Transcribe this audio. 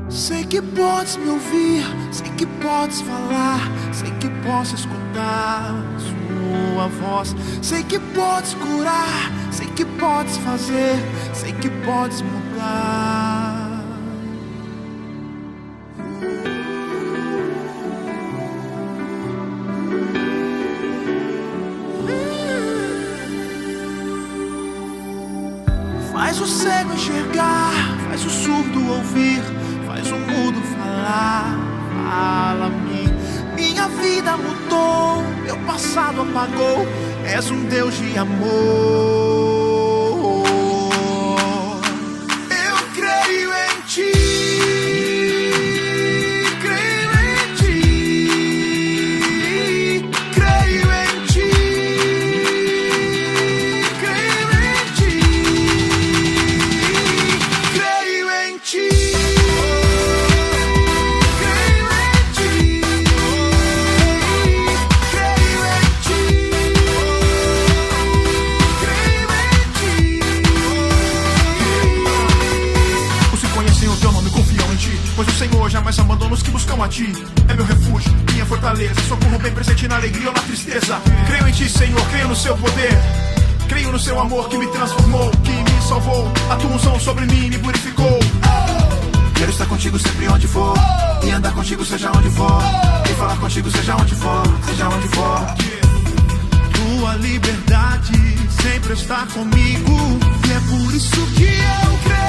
Sei que podes me ouvir, sei que podes falar, sei que posso escutar sua voz. Sei que podes curar, sei que podes fazer, sei que podes mudar. Faz o cego enxergar, faz o surdo ouvir, faz o mudo falar. Fala-me, minha vida mudou, meu passado apagou. És um Deus de amor. Eu creio em ti, creio em ti, creio em ti, creio em ti, creio em ti. Pois o Senhor jamais abandona os que buscam a ti. É meu refúgio, minha fortaleza, socorro bem presente na alegria ou na tristeza. Creio em ti, Senhor, creio no seu poder, creio no seu amor que me transformou, que me salvou. A tua unção sobre mim me purificou. Quero estar contigo sempre onde for, e andar contigo seja onde for, e falar contigo seja onde for, seja onde for. Tua liberdade sempre está comigo, e é por isso que eu creio.